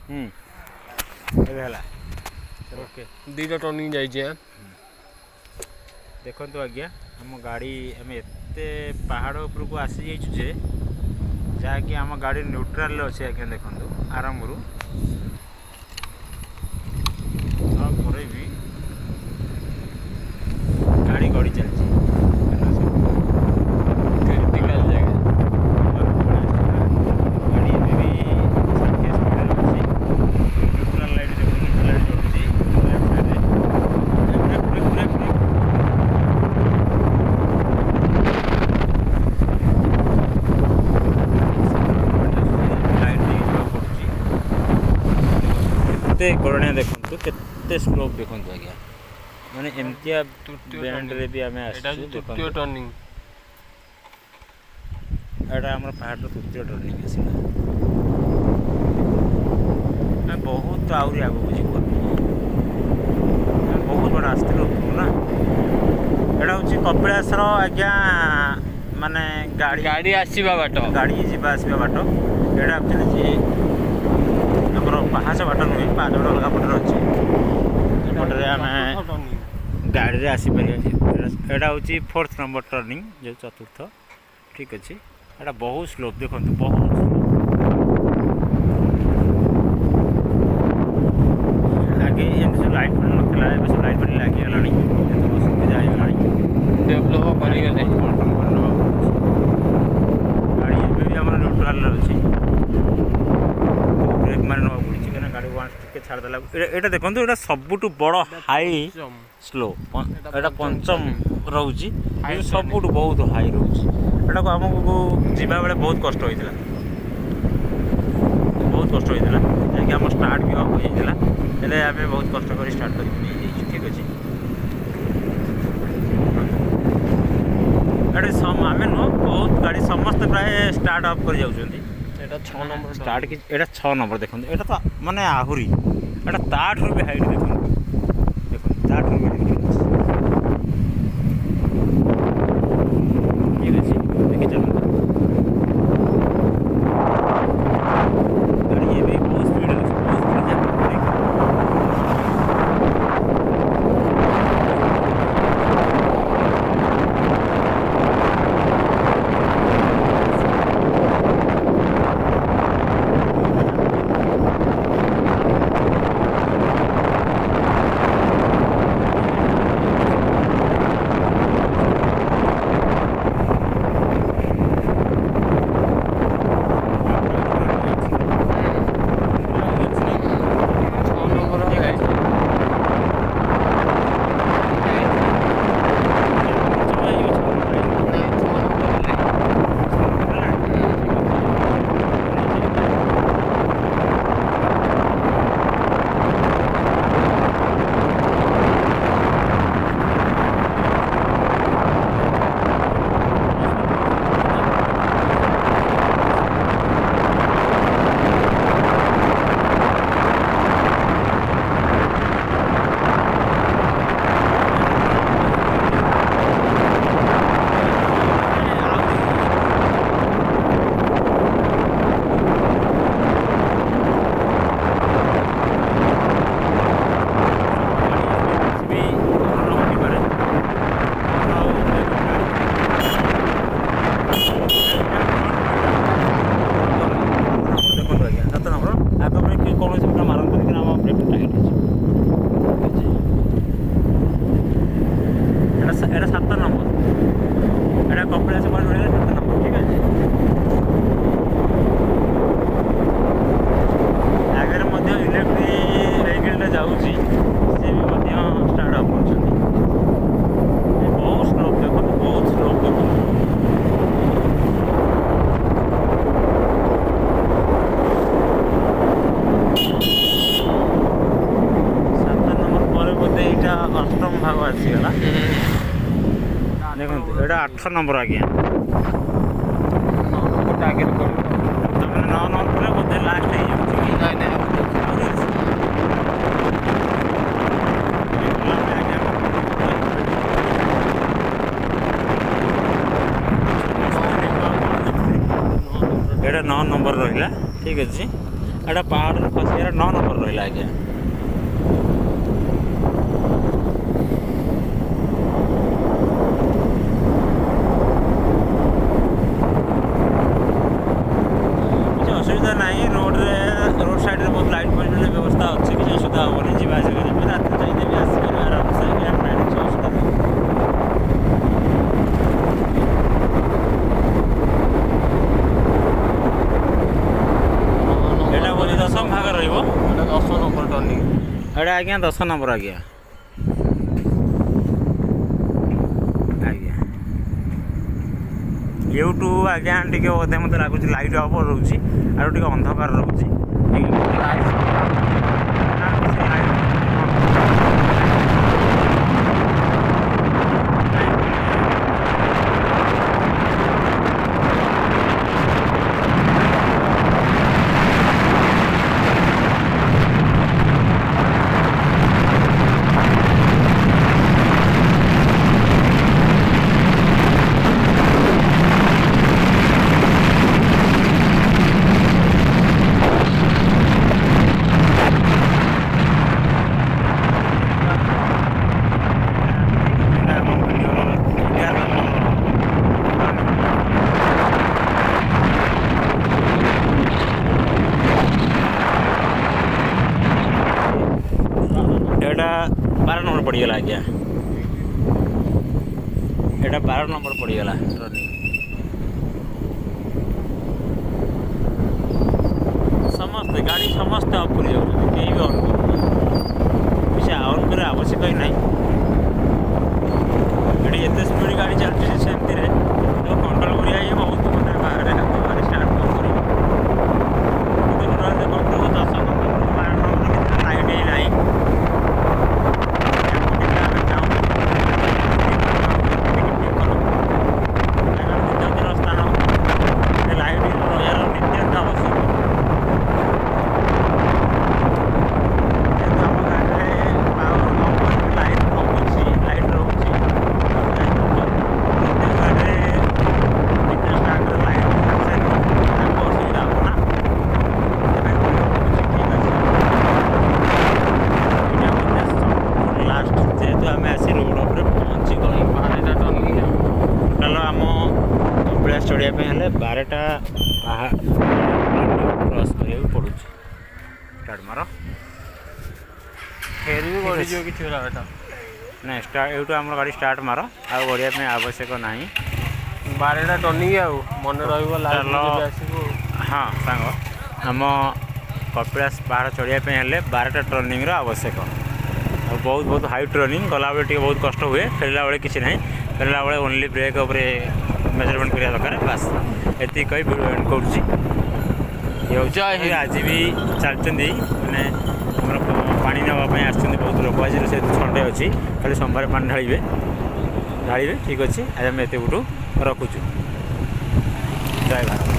ଏବେ ହେଲା ओके दुईटा टर्निंग जाइए देखो आज्ञा आम गाड़ी आम एत पहाड़ उपरको आसी जाइछु जे जहाँकि आम गाड़ी न्यूट्राल अच्छे आज्ञा देखो आरंभ रू भी गाड़ी गड़ी चलती क्रिटिकल जगह गाड़ी भी 60 स्पीड अच्छी न्यूट्राल लाइट जो न्यूट्राल लाइट जोड़ुची गणना देखो केते स्लोप देखो आज्ञा माने एमतिया बैंड रे भी आमे आसु तृतीय टर्निंग एटा हमर पहाड़ रो तृतीय टर्निंग आसीला मैं बहुत आउरी आगो बुझी करनी बहुत बड़ा आस्ते ना एटा होची कपिलास रो आज्ञा माने गाड़ी आसीबा बाट गाड़ी जीवा आसीबा बाट एटा एक्चुअली जी हमर पहाड़ बाट नुहे पहाड़ बाट अलग पटर अछि पटरे आमे गाड़ी रे आसी परिया एटा होची 4th नंबर टर्निंग जो चतुर्थ ठीक अछि एटा बहुत स्लोप देखंतु बहुत आगे एम से लाइट फल नखला ए बस लाइट फल लागी गलानी एतो सुविधा आइ गलानी डेवलप करि गले गाड़ी भी हमर न्यूट्रल अछि ब्रेक मारनो पड़ी कि गाड़ी वन टिके छाड़ देला एटा देखंतु एटा सबुटु बड़ हाई स्लो एटा पंचम रहउची ये सबुटु बहुत हाई रहउची एटा को हमको जीवा बेले बहुत कष्ट होइतिला जे कि हम स्टार्ट भी हो जाइतिला एले आमे बहुत कष्ट करी स्टार्ट करी नै जाइछु ठीक अछि एटा सम आमे नो बहुत गाड़ी समस्त प्राय स्टार्ट अप कर जाउछंती एटा 6 नंबर स्टार्ट की एटा 6 नंबर देखंतु एटा तो माने आहुरी एटा ताठू भी हाइट देखंतु ताठू भी हाइट ये देखिए देखि चलो गाड़ी ये भी बहुत स्पीड है बहुत स्पीड जाती है देखो एटा 8 नंबर आज्ञा आगे तमने 9 नंबर बोधे लास्ट है एटा 9 नंबर रहिला ठीक अछि ଏଇଟା ପାହାଡ଼ରେ ଖସିବାର 9 ନମ୍ବର ରହିଲା ଆଜ୍ଞା। କିଛି ଅସୁବିଧା ନାହିଁ, ରୋଡ଼ ସାଇଡ଼ରେ ବହୁତ ଲାଇଟ୍ ଫାଇଟ୍ର ବ୍ୟବସ୍ଥା ଅଛି, କିଛି ଅସୁବିଧା ହେବନି। ଯିବା ଆସିବା କରିବେ, ରାତିରେ ଯାଇକି ବି ଆସିପାରିବେ ଆରାମସେ, କିଛି ଅସୁବିଧା ନାହିଁ। ଏଇଟା ବୋଧେ 10ମ ଭାଗ ରହିବ। ଏଇଟା 10 ନମ୍ବର ଟର୍ଣ୍ଣିଂ। ଏଇଟା ଆଜ୍ଞା 10 ନମ୍ବର ଆଜ୍ଞା। ଆଜ୍ଞା ଏଉଠୁ ଆଜ୍ଞା ଟିକେ ବୋଧେ ମୋତେ ଲାଗୁଛି ଲାଇଟ୍ ଅଫ୍ ରହୁଛି, ଆଉ ଟିକେ ଅନ୍ଧକାର ରହୁଛି। एटा 12 नंबर पड़गला आज्ञा। एटा 12 नंबर पड़गला समस्ते गाड़ी समस्ते अफ कर कहीं भी ऑन कर ऑन कर आवश्यक ही ना। ये एत स्पीड गाड़ी चलती सेमती कंट्रोल कर बहुत बाहर हाथ स्टार्ट कर लाइट ही ना। चढ़ाई हेल्ले 12टा पहाड़ क्रॉस करा पड़ू। स्टार्ट मार फेर भी गड़ीज कि ना स्टार्ट यूँ आम गाड़ी स्टार्ट मार आ गड़िया आवश्यक ना। 12टा टर्निंग आउ मन रहा। हाँ सांग आम कपिलास पहाड़ चढ़ाई हेल्ले 12टा टर्निंग आवश्यक। और बहुत बहुत हाई टर्निंग गला बेले बहुत कष्ट हुए, फेरला बेले किसी ना, फेरला बेले ओनली ब्रेक उपर मेजरमेंट करा दरकार। बास ये कही वीडियो एंड कर आज भी चलती मैंने पानी नापी आसुँच बहुत लोक आज से संडे अच्छी खाली सोमवार पानी ढाड़े ढाड़े ठीक अच्छे। आज आम एत रखुचु। जय भारत।